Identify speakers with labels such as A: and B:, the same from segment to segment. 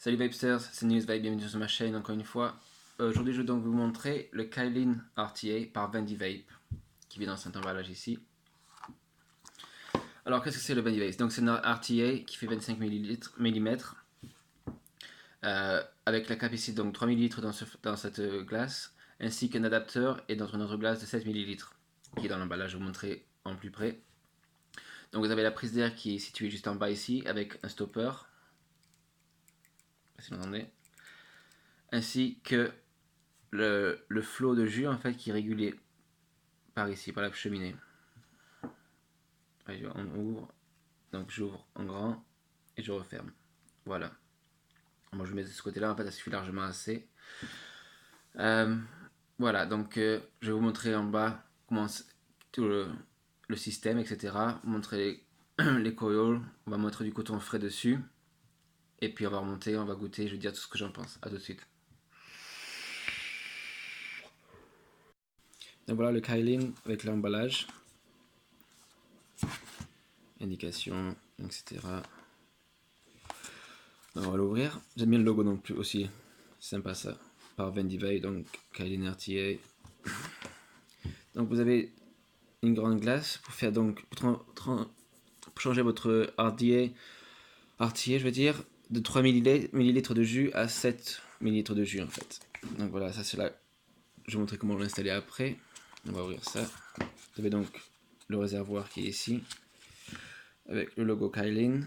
A: Salut Vapesters, c'est NewsVape, bienvenue sur ma chaîne encore une fois. Aujourd'hui je vais donc vous montrer le Kylin RTA par Vendy Vape, qui vient dans cet emballage ici. Alors qu'est-ce que c'est le Vendy Vape? Donc c'est un RTA qui fait 25 mm, avec la capacité donc 3 ml dans cette glace, ainsi qu'un adapteur et dans une autre glace de 7 ml, qui est dans l'emballage, je vais vous montrer en plus près. Donc vous avez la prise d'air qui est située juste en bas ici, avec un stopper, si vous entendez, ainsi que le flot de jus en fait qui est régulé par ici, par la cheminée. On ouvre, donc j'ouvre en grand et je referme. Voilà. Moi je mets de ce côté-là, en fait ça suffit largement assez. Voilà, donc je vais vous montrer en bas comment tout le système, etc. Vous montrer les coils, on va mettre du coton frais dessus. Et puis on va remonter, on va goûter, je vais dire tout ce que j'en pense. A tout de suite. Donc voilà le Kylin avec l'emballage. Indication, etc. Alors, on va l'ouvrir. J'aime bien le logo non plus aussi. C'est sympa ça. Par Vendy Vape, donc Kylin RTA. Donc vous avez une grande glace pour faire donc pour changer votre RTA je veux dire, de 3 ml de jus à 7 ml de jus en fait. Donc voilà, ça c'est là. Je vais vous montrer comment l'installer après. On va ouvrir ça. Vous avez donc le réservoir qui est ici, avec le logo Kylin,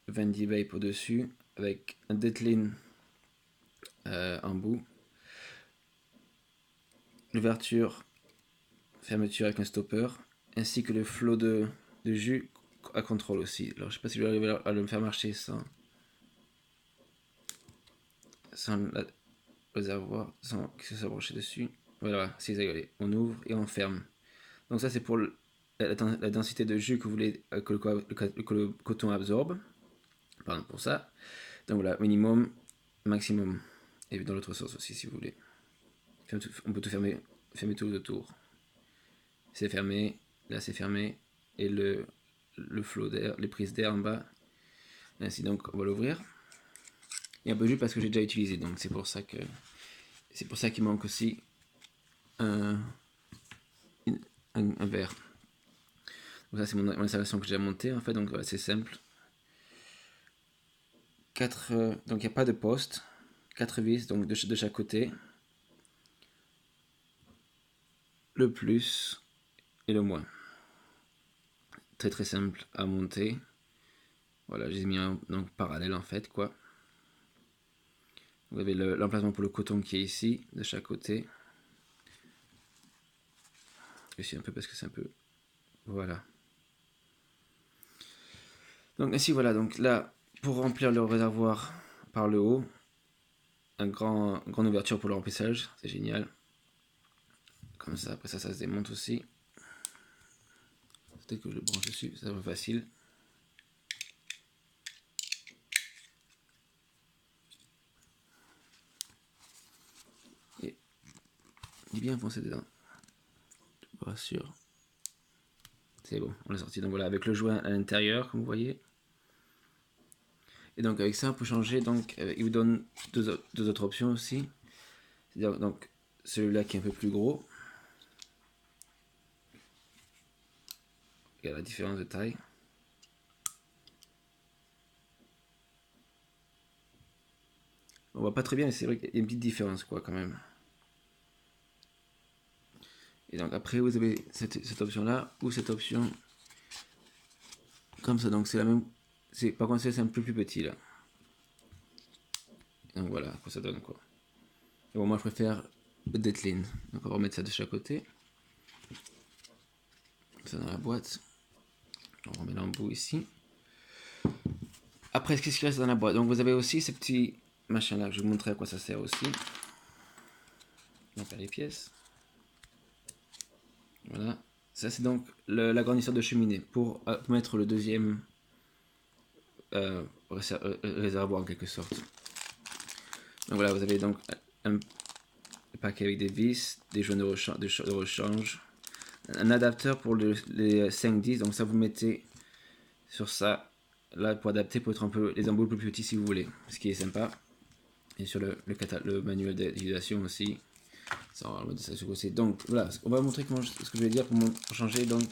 A: Vendy Vape au-dessus, avec un Deadline en bout. L'ouverture, fermeture avec un stopper, ainsi que le flot de jus à contrôle aussi. Alors je sais pas si je vais arriver à le faire marcher sans le réservoir, sans que ça soit branché dessus. Voilà, c'est rigolé. On ouvre et on ferme. Donc ça c'est pour la densité de jus que vous voulez que le coton absorbe. Pardon pour ça. Donc voilà, minimum, maximum. Et dans l'autre sens aussi si vous voulez. On peut tout fermer tout autour. C'est fermé, là c'est fermé, et le flot d'air, les prises d'air en bas. Ainsi donc on va l'ouvrir. Et un peu juste parce que j'ai déjà utilisé, donc c'est pour ça qu'il manque aussi un verre. Donc ça c'est mon installation que j'ai montée en fait, donc voilà, c'est simple. Donc il n'y a pas de poste, 4 vis donc de chaque côté. Le plus et le moins. Très très simple à monter. Voilà, j'ai mis un donc parallèle en fait quoi. Vous avez l'emplacement pour le coton qui est ici, de chaque côté. Ici un peu parce que c'est un peu... Voilà. Donc ainsi voilà, donc là, pour remplir le réservoir par le haut, une grande ouverture pour le remplissage, c'est génial. Comme ça, après ça se démonte aussi. Peut-être que je le branche dessus, ça va facile. Et il est bien foncé dedans. Je vous rassure. C'est bon, on l'a sorti. Donc voilà, avec le joint à l'intérieur, comme vous voyez. Et donc avec ça, on peut changer. Donc il vous donne deux autres options aussi. C'est-à-dire donc celui-là qui est un peu plus gros. Il y a la différence de taille. On voit pas très bien, mais c'est vrai qu'il y a une petite différence quoi quand même. Et donc après vous avez cette option là ou cette option comme ça. Donc c'est la même. Par contre c'est un peu plus petit là. Donc voilà quoi ça donne quoi. Et bon moi je préfère le Deadline. Donc on va remettre ça de chaque côté. Ça dans la boîte. On remet l'embout ici. Après qu'est-ce qui reste dans la boîte? Donc vous avez aussi ces petits machins là. Je vais vous montrer à quoi ça sert aussi. On faire les pièces. Voilà. Ça c'est donc l'agrandisseur de cheminée pour mettre le deuxième réservoir en quelque sorte. Donc voilà, vous avez donc un paquet avec des vis, des joints de rechange, un adapteur pour les 5-10, donc ça vous mettez sur ça là pour adapter pour être un peu les embouts plus petits si vous voulez, ce qui est sympa. Et sur le manuel d'utilisation aussi. Ça, on va mettre ça sur le côté. Donc voilà, on va montrer comment, ce que je vais dire pour changer donc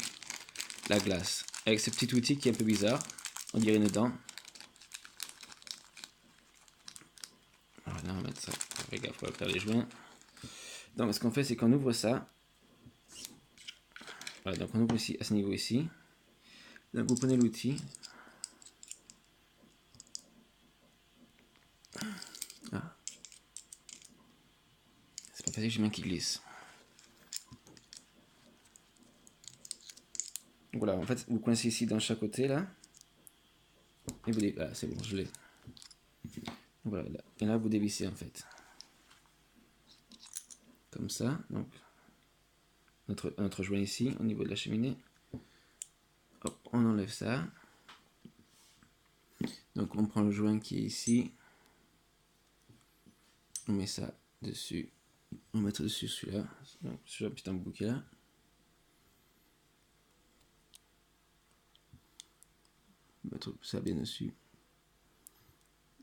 A: la glace. Avec ce petit outil qui est un peu bizarre, on dirait une dent. Voilà, on va mettre ça. Fais gaffe, on va faire les joints. Donc ce qu'on fait, c'est qu'on ouvre ça. Voilà, donc on ouvre ici, à ce niveau ici. Donc vous prenez l'outil. Ah. C'est pas facile, j'ai main qui glisse. Donc voilà, en fait, vous coincez ici dans chaque côté là. Et vous voilà, c'est bon, je l'ai. Voilà, là. Et là, vous dévissez en fait. Comme ça, donc notre joint ici, au niveau de la cheminée. Hop, on enlève ça. Donc on prend le joint qui est ici. On met ça dessus. On va mettre dessus celui-là. Donc sur le petit embout qui est là. Mettre ça bien dessus.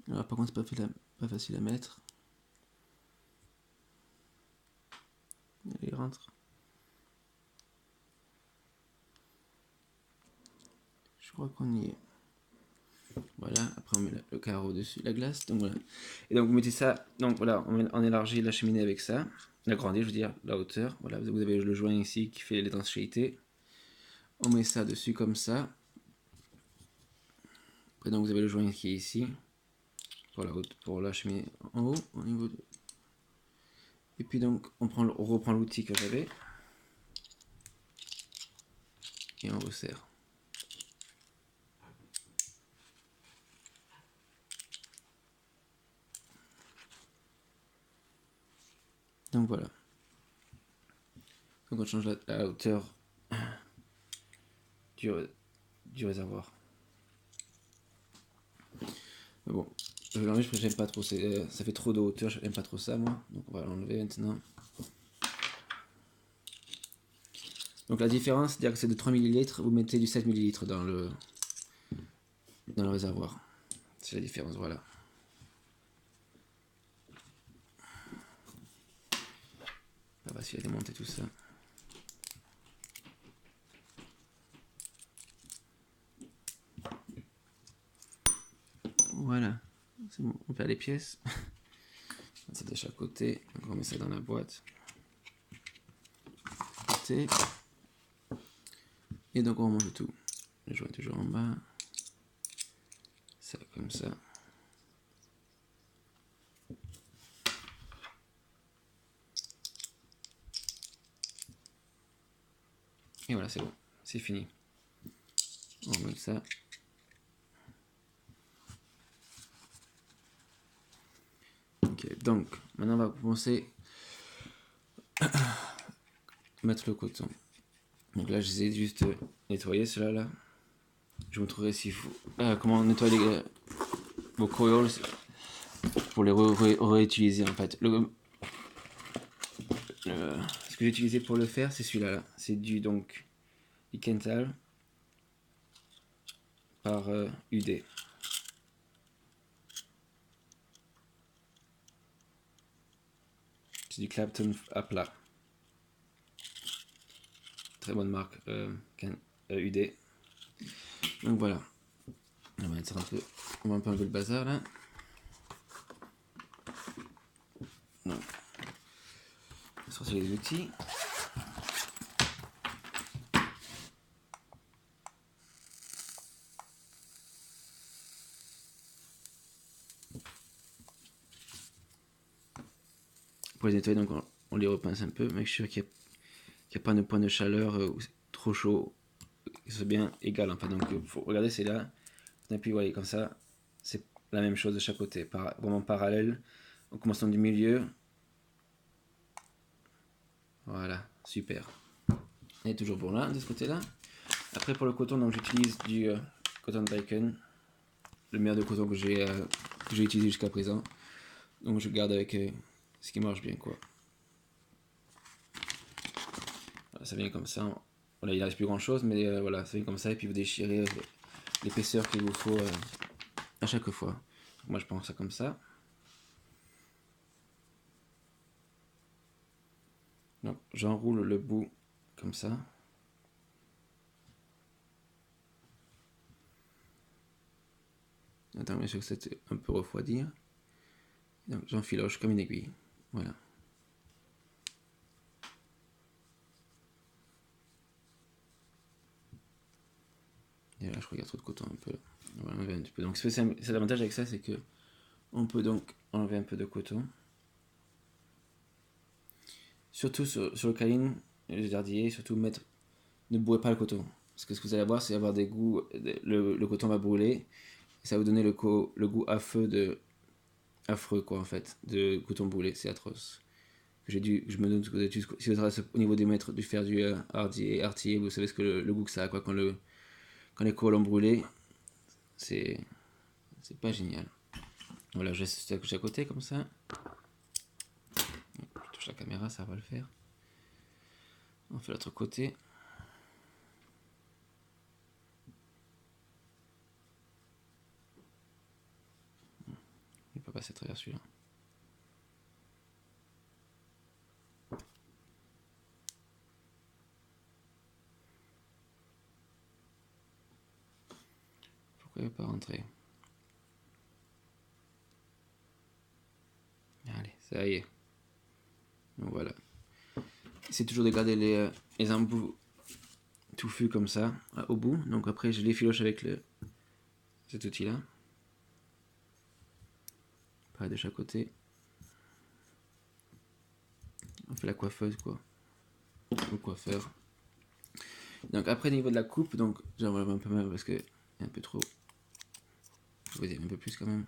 A: Alors par contre c'est pas facile à mettre. Allez, rentre. Je crois qu'on y est. Voilà, après on met le carreau dessus, la glace, donc voilà. Et donc vous mettez ça, donc voilà, on élargit la cheminée avec ça, l'agrandit, je veux dire, la hauteur. Voilà, vous avez le joint ici qui fait l'étanchéité. On met ça dessus comme ça. Après donc vous avez le joint qui est ici, pour la cheminée en haut, au niveau de... Et puis donc on reprend l'outil que j'avais, et on resserre. Donc voilà. Donc on change la hauteur du réservoir. Mais bon, je vais l'enlever parce que j'aime pas trop, ça fait trop de hauteur, j'aime pas trop ça moi. Donc on va l'enlever maintenant. Donc la différence, c'est-à-dire que c'est de 3 ml, vous mettez du 7 ml dans le réservoir. C'est la différence, voilà. Pas facile à démonter tout ça. Voilà, c'est bon, on perd les pièces. C'est de chaque côté, donc on met ça dans la boîte. Et donc on remonte tout. Le joint est toujours en bas. Ça comme ça. Et voilà, c'est bon, c'est fini. On remet ça. Ok, donc maintenant on va commencer à mettre le coton. Donc là j'essaie juste de nettoyer cela là. Je vous montrerai s'il faut comment nettoyer vos corioles pour les réutiliser en fait. Ce que j'ai utilisé pour le faire, c'est celui-là. Là. C'est du Kental par UD. C'est du Clapton à plat. Très bonne marque UD. Donc voilà. On va mettre un peu, on va un peu enlever le bazar là. Donc, on va sortir les outils. Pour les nettoyer, donc on les repince un peu, make sure qu'il n'y a pas de point de chaleur ou trop chaud, que ce soit bien égal. Enfin, donc faut regarder, c'est là. Et puis, vous voyez, comme ça, c'est la même chose de chaque côté, vraiment parallèle. En commençant du milieu. Voilà, super. Et toujours bon là, de ce côté-là. Après, pour le coton, donc j'utilise du Cotton Bacon, le meilleur de coton que j'ai utilisé jusqu'à présent. Donc je garde avec ce qui marche bien, quoi. Voilà, ça vient comme ça. Voilà, il ne reste plus grand chose, mais voilà, ça vient comme ça. Et puis vous déchirez l'épaisseur qu'il vous faut à chaque fois. Donc moi je prends ça comme ça. Donc j'enroule le bout comme ça. Attends, bien sûr que c'est un peu refroidi. Donc j'enfiloche comme une aiguille. Voilà. Et là je regarde trop de coton un peu. On va enlever un petit peu. Donc c'est l'avantage avec ça, c'est que on peut donc enlever un peu de coton. Surtout sur le caline, les jardiniers, surtout ne bourrez pas le coton. Parce que ce que vous allez avoir, c'est avoir des goûts, le coton va brûler, et ça va vous donner le goût affreux quoi en fait, de coton brûlé, c'est atroce. Je me donne que si vous êtes au niveau des mètres du faire du artillé, vous savez ce que le goût que ça a quoi, quand les colons brûlés, c'est pas génial. Voilà, je laisse ça à côté comme ça. Je touche la caméra, ça va le faire. On fait l'autre côté. Il peut passer à travers celui-là. Pourquoi il ne veut pas rentrer? Allez, ça y est. Donc voilà. C'est toujours de garder les embouts touffus comme ça au bout. Donc après je les filoche avec cet outil là. Pareil de chaque côté. On fait la coiffeuse quoi. Le coiffeur. Donc après niveau de la coupe, donc j'enlève un peu mal parce que y a un peu trop. Je vais dire un peu plus quand même.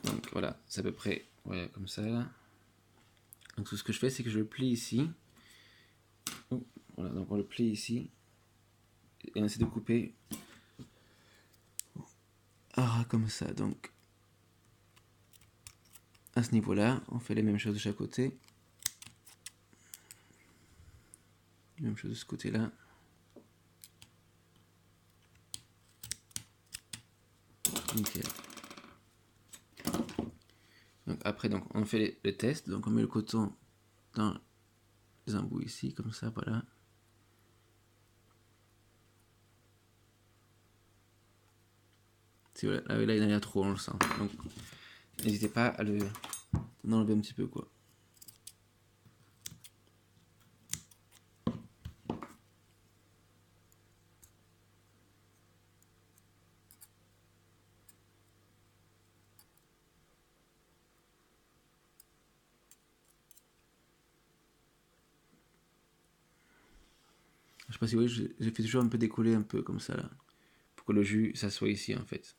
A: Donc voilà, c'est à peu près voilà, comme ça là. Donc tout ce que je fais, c'est que je le plie ici. Voilà, donc on le plie ici. Et on essaie de couper comme ça. Donc à ce niveau-là, on fait les mêmes choses de chaque côté. Même chose de ce côté-là. Nickel. Donc après, donc, on fait le test. Donc on met le coton dans les embouts ici, comme ça, voilà. Si voilà, là il y en a trop, on le sent. Donc n'hésitez pas à le enlever un petit peu quoi. Je sais pas si vous voyez, j'ai fait toujours un peu décoller un peu comme ça là. Pour que le jus s'assoie ici en fait.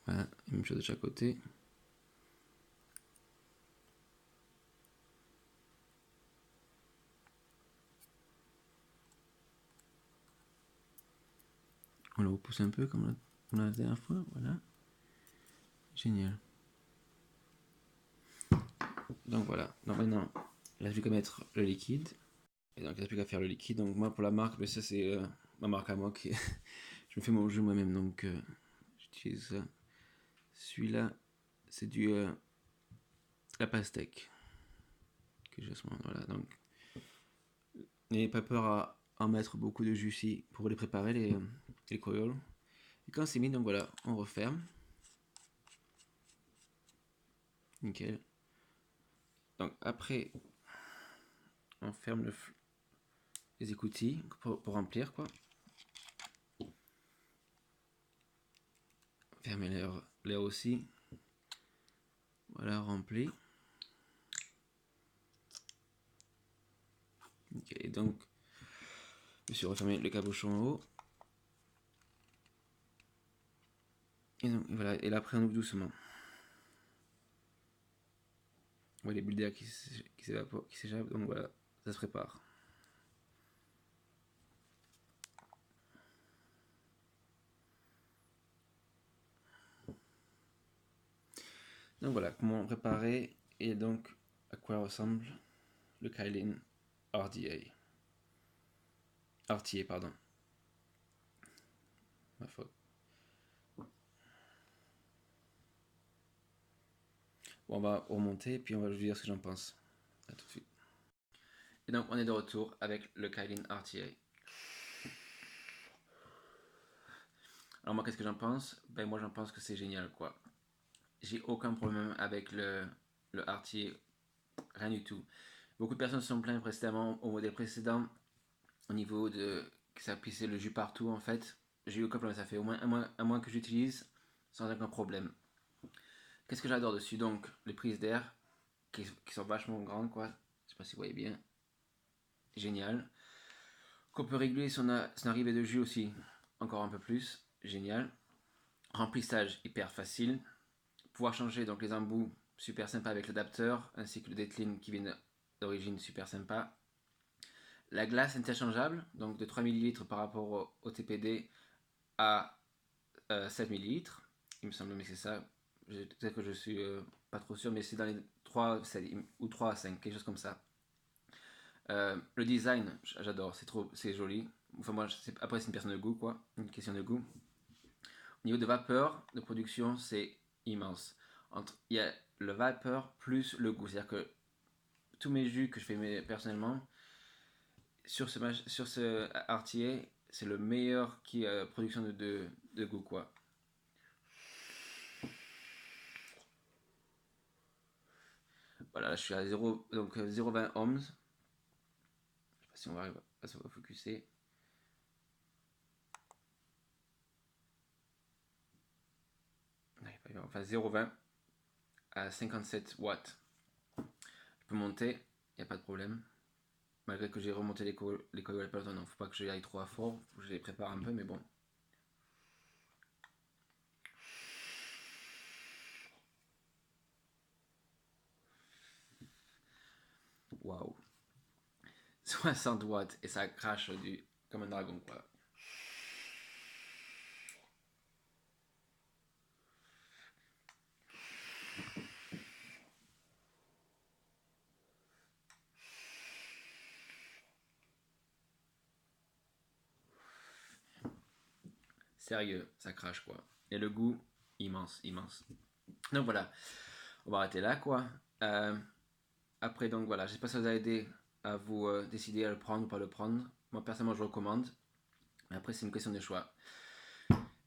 A: Voilà, même chose de chaque côté. On le repousse un peu comme la dernière fois, voilà. Génial. Donc voilà, donc maintenant, il ne reste plus qu'à mettre le liquide. Et donc il ne reste plus qu'à faire le liquide. Donc moi pour la marque, mais ça c'est ma marque à moi qui je me fais mon jus moi-même, donc j'utilise ça. Celui-là, c'est du la pastèque que j'ai à ce moment. Voilà, donc n'ayez pas peur à en mettre beaucoup de jus ici pour les préparer les corioles. Et quand c'est mis, donc voilà, on referme. Nickel. Donc après, on ferme les écoutilles pour remplir quoi. Fermez l'air aussi. Voilà, rempli. Ok, donc je me suis refermé le cabochon en haut. Et donc voilà, et là après on ouvre doucement. On voit les bulles d'air qui s'échappent, donc voilà, ça se prépare. Donc voilà, comment préparer et donc à quoi ressemble le Krylin RDA. RTA, pardon. Ma faute. Bon, on va remonter et puis on va vous dire ce que j'en pense. A tout de suite. Et donc on est de retour avec le Krylin RTA. Alors moi qu'est-ce que j'en pense? Ben moi j'en pense que c'est génial quoi. J'ai aucun problème avec le RTA, rien du tout. Beaucoup de personnes se sont plaintes précédemment au modèle précédent au niveau de que ça pissait le jus partout en fait. J'ai eu aucun problème, ça fait au moins un mois que j'utilise sans aucun problème. Qu'est-ce que j'adore dessus? Donc les prises d'air qui sont vachement grandes quoi. Je sais pas si vous voyez bien. Génial. Qu'on peut régler son arrivée de jus aussi encore un peu plus. Génial. Remplissage hyper facile. Pouvoir changer donc les embouts super sympa avec l'adapteur ainsi que le Dettling qui vient d'origine super sympa. La glace interchangeable, donc de 3 ml par rapport au TPD à 7 ml. Il me semble que c'est ça. Peut-être que je suis pas trop sûr, mais c'est dans les 3, 7, ou 3 à 5, quelque chose comme ça. Le design, j'adore, c'est joli. Enfin, moi, après, c'est une question de goût, quoi. Une question de goût. Au niveau de vapeur de production, c'est immense. Il y a le vapeur plus le goût. C'est-à-dire que tous mes jus que je fais personnellement, sur ce RTA, c'est le meilleur qui production de goût, quoi. Voilà, là, je suis à 0, donc 0,20 ohms. Je sais pas si on va arriver à se focuser. Enfin, 0,20 à 57 watts. Je peux monter, il n'y a pas de problème. Malgré que j'ai remonté les coils il n'y a pas longtemps, donc faut pas que j'aille trop à fort. Faut que je les prépare un peu, mais bon. Waouh. 60 watts et ça crache comme un dragon, quoi. Sérieux, ça crache, quoi. Et le goût, immense, immense. Donc voilà, on va arrêter là, quoi. Après, donc voilà, j'espère que ça vous a aidé à vous décider à le prendre ou pas le prendre. Moi, personnellement, je recommande. Mais après, c'est une question de choix.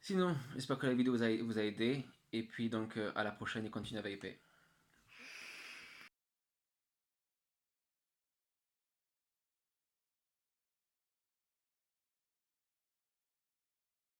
A: Sinon, j'espère que la vidéo vous a aidé. Et puis, donc, à la prochaine et continuez à vaper.